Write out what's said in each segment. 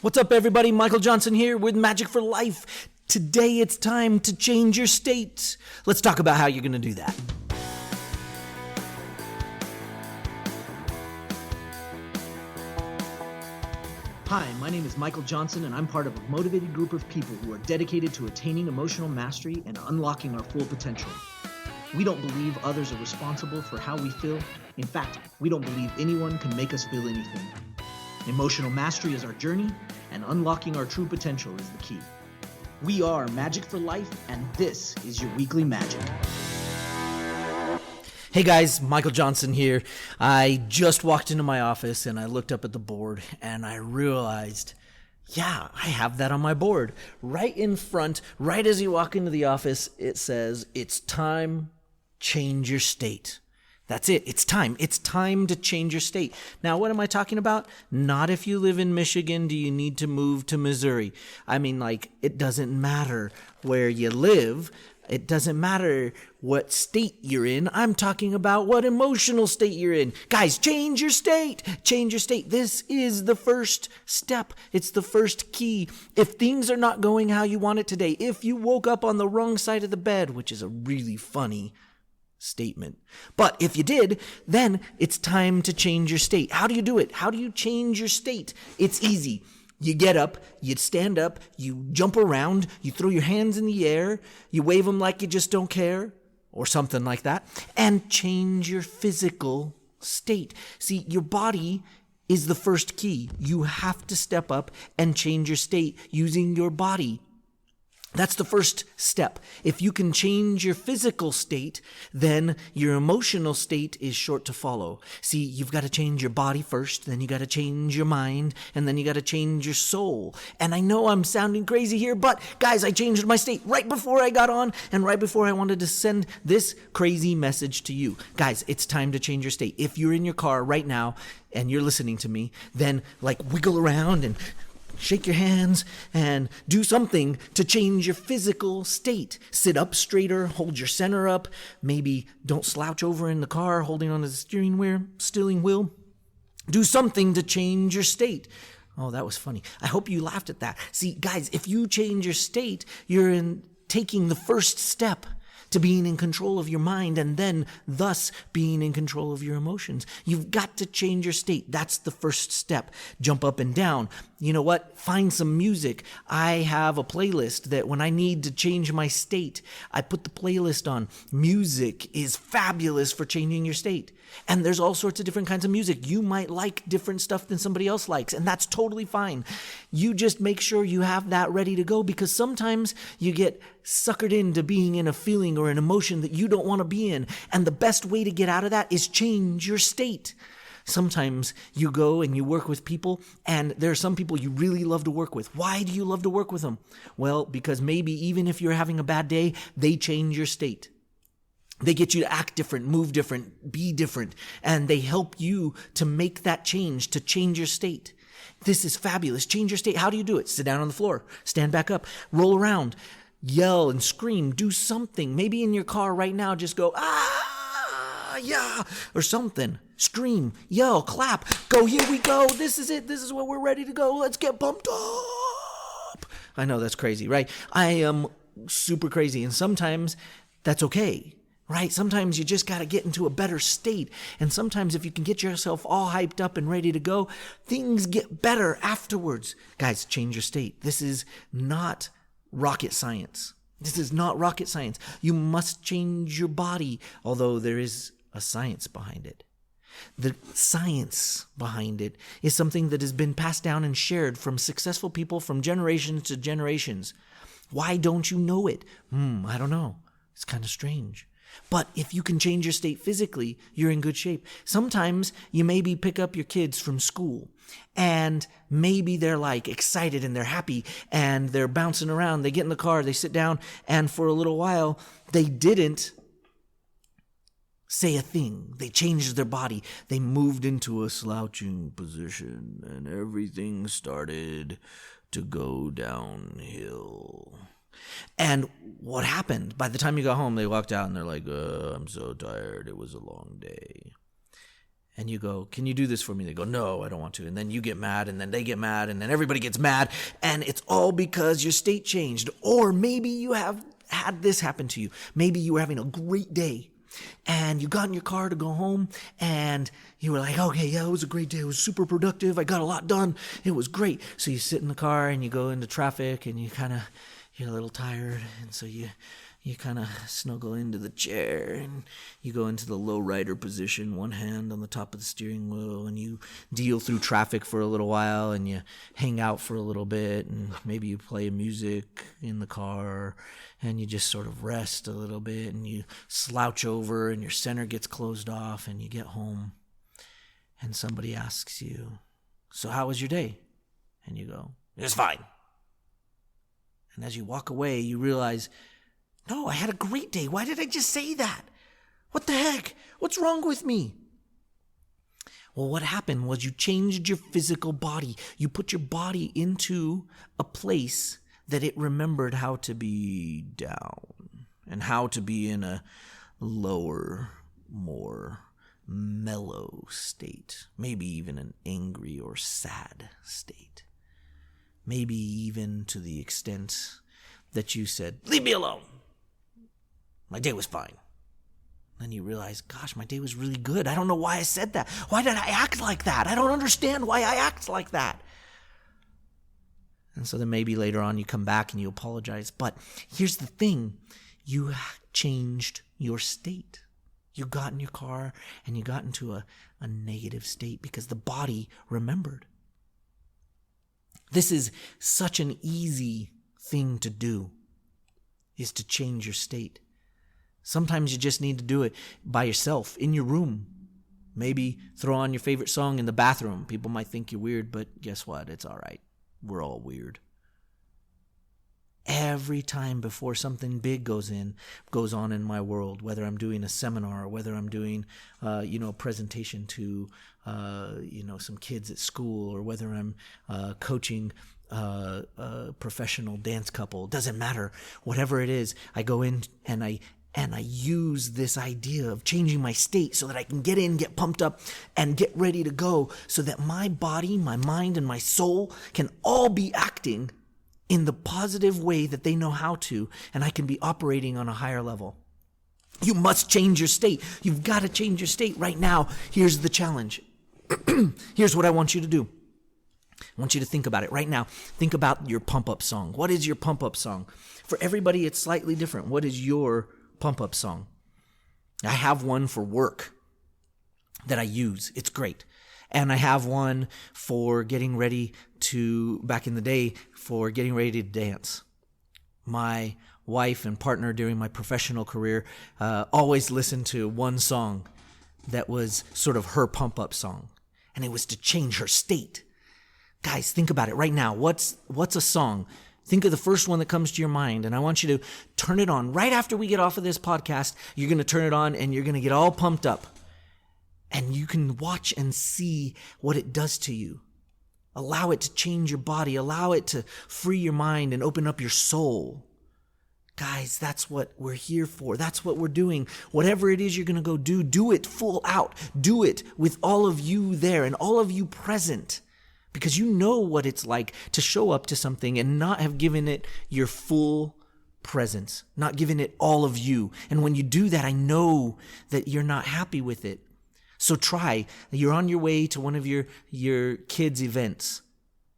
What's up, everybody? Michael Johnson here with Magic for Life. Today it's time to change your state. Let's talk about how you're going to do that. Hi, my name is Michael Johnson, and I'm part of a motivated group of people who are dedicated to attaining emotional mastery and unlocking our full potential. We don't believe others are responsible for how we feel. In fact, we don't believe anyone can make us feel anything. Emotional mastery is our journey, and unlocking our true potential is the key. We are Magic for Life, and this is your weekly magic. Hey guys, Michael Johnson here. I just walked into my office and I looked up at the board and I realized, yeah, I have that on my board. Right in front, right as you walk into the office, it says, it's time, change your state. That's it. It's time. It's time to change your state. Now, what am I talking about? Not if you live in Michigan, do you need to move to Missouri? I mean, it doesn't matter where you live. It doesn't matter what state you're in. I'm talking about what emotional state you're in. Guys, change your state. Change your state. This is the first step. It's the first key. If things are not going how you want it today, if you woke up on the wrong side of the bed, which is a really funny statement, but if you did, then it's time to change your state. How do you do it? How do you change your state? It's easy. You get up, you stand up, you jump around, you throw your hands in the air, you wave them like you just don't care, or something like that, and change your physical state. See, your body is the first key. You have to step up and change your state using your body. That's the first step. If you can change your physical state, then your emotional state is short to follow. See, you've got to change your body first, then you got to change your mind, and then you got to change your soul. And I know I'm sounding crazy here, but guys, I changed my state right before I got on and right before I wanted to send this crazy message to you. Guys, it's time to change your state. If you're in your car right now and you're listening to me, then wiggle around and shake your hands and do something to change your physical state. Sit up straighter, hold your center up. Maybe don't slouch over in the car holding on to the steering wheel. Do something to change your state. Oh, that was funny. I hope you laughed at that. See, guys, if you change your state, you're taking the first step to being in control of your mind and then thus being in control of your emotions. You've got to change your state. That's the first step. Jump up and down. You know what? Find some music. I have a playlist that when I need to change my state, I put the playlist on. Music is fabulous for changing your state. And there's all sorts of different kinds of music. You might like different stuff than somebody else likes, and that's totally fine. You just make sure you have that ready to go, because sometimes you get suckered into being in a feeling or an emotion that you don't want to be in. And the best way to get out of that is change your state. Sometimes you go and you work with people, and there are some people you really love to work with. Why do you love to work with them? Well, because maybe even if you're having a bad day, they change your state. They get you to act different, move different, be different, and they help you to make that change, to change your state. This is fabulous. Change your state. How do you do it? Sit down on the floor, stand back up, roll around, yell and scream, do something. Maybe in your car right now, just go, ah, yeah, or something. Scream, yell, clap, go, here we go. This is it. This is what we're ready to go. Let's get pumped up. I know that's crazy, right? I am super crazy, and sometimes that's okay. Right? Sometimes you just got to get into a better state. And sometimes if you can get yourself all hyped up and ready to go, things get better afterwards. Guys, change your state. This is not rocket science. This is not rocket science. You must change your body, although there is a science behind it. The science behind it is something that has been passed down and shared from successful people from generations to generations. Why don't you know it? I don't know. It's kind of strange. But if you can change your state physically, you're in good shape. Sometimes you maybe pick up your kids from school and maybe they're excited and they're happy and they're bouncing around. They get in the car, they sit down, and for a little while they didn't say a thing. They changed their body. They moved into a slouching position and everything started to go downhill. And what happened? By the time you got home, they walked out and they're like, I'm so tired. It was a long day. And you go, can you do this for me? They go, no, I don't want to. And then you get mad, and then they get mad, and then everybody gets mad. And it's all because your state changed. Or maybe you have had this happen to you. Maybe you were having a great day, and you got in your car to go home, and you were like, okay, yeah, it was a great day. It was super productive. I got a lot done. It was great. So you sit in the car, and you go into traffic, and you're a little tired. And so you kind of snuggle into the chair, and you go into the low rider position, one hand on the top of the steering wheel, and you deal through traffic for a little while, and you hang out for a little bit, and maybe you play music in the car, and you just sort of rest a little bit, and you slouch over, and your center gets closed off, and you get home, and somebody asks you, so how was your day? And you go, it was fine. And as you walk away, you realize, no, I had a great day. Why did I just say that? What the heck? What's wrong with me? Well, what happened was you changed your physical body. You put your body into a place that it remembered how to be down and how to be in a lower, more mellow state. Maybe even an angry or sad state. Maybe even to the extent that you said, leave me alone. My day was fine. Then you realize, gosh, my day was really good. I don't know why I said that. Why did I act like that? I don't understand why I act like that. And so then maybe later on you come back and you apologize. But here's the thing. You changed your state. You got in your car and you got into a negative state because the body remembered. This is such an easy thing to do, is to change your state. Sometimes you just need to do it by yourself, in your room. Maybe throw on your favorite song in the bathroom. People might think you're weird, but guess what? It's all right. We're all weird. Every time before something big goes on in my world, whether I'm doing a seminar, or whether I'm doing, a presentation to, some kids at school, or whether I'm coaching a professional dance couple, doesn't matter. Whatever it is, I go in and I use this idea of changing my state so that I can get in, get pumped up, and get ready to go so that my body, my mind, and my soul can all be acting in the positive way that they know how to, and I can be operating on a higher level. You must change your state. You've got to change your state right now. Here's the challenge. Here's what I want you to do. I want you to think about it right now. Think about your pump-up song. What is your pump-up song? For everybody, it's slightly different. What is your pump-up song? I have one for work that I use. It's great. And I have one for getting ready back in the day, for getting ready to dance. My wife and partner during my professional career always listened to one song that was sort of her pump-up song. And it was to change her state. Guys, think about it right now. What's a song? Think of the first one that comes to your mind, and I want you to turn it on. Right after we get off of this podcast, you're going to turn it on, and you're going to get all pumped up. And you can watch and see what it does to you. Allow it to change your body. Allow it to free your mind and open up your soul. Guys, that's what we're here for. That's what we're doing. Whatever it is you're going to go do it full out. Do it with all of you there and all of you present. Because you know what it's like to show up to something and not have given it your full presence, not given it all of you. And when you do that, I know that you're not happy with it. So try. You're on your way to one of your kids' events.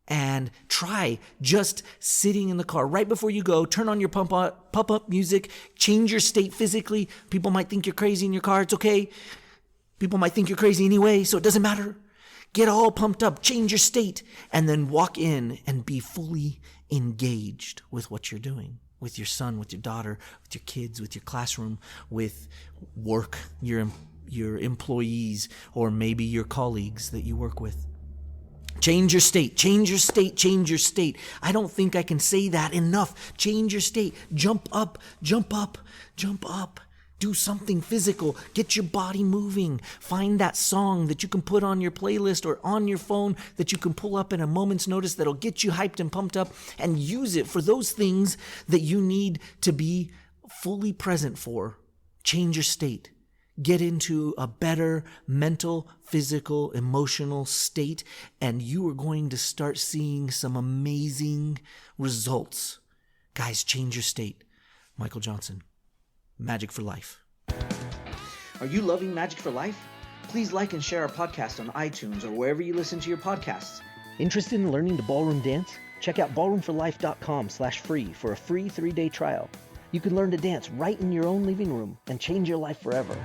And try just sitting in the car right before you go. Turn on your pump up music. Change your state physically. People might think you're crazy in your car. It's okay. People might think you're crazy anyway, so it doesn't matter. Get all pumped up, change your state, and then walk in and be fully engaged with what you're doing, with your son, with your daughter, with your kids, with your classroom, with work, your employees, or maybe your colleagues that you work with. Change your state, change your state, change your state. I don't think I can say that enough. Change your state. Jump up, jump up, jump up. Do something physical. Get your body moving. Find that song that you can put on your playlist or on your phone that you can pull up at a moment's notice that'll get you hyped and pumped up, and use it for those things that you need to be fully present for. Change your state. get into a better mental, physical, emotional state, and you are going to start seeing some amazing results. Guys, change your state. Michael Johnson, Magic for Life. Are you loving Magic for Life? Please like and share our podcast on iTunes or wherever you listen to your podcasts. Interested in learning to ballroom dance? Check out ballroomforlife.com/free for a free 3-day trial. You can learn to dance right in your own living room and change your life forever.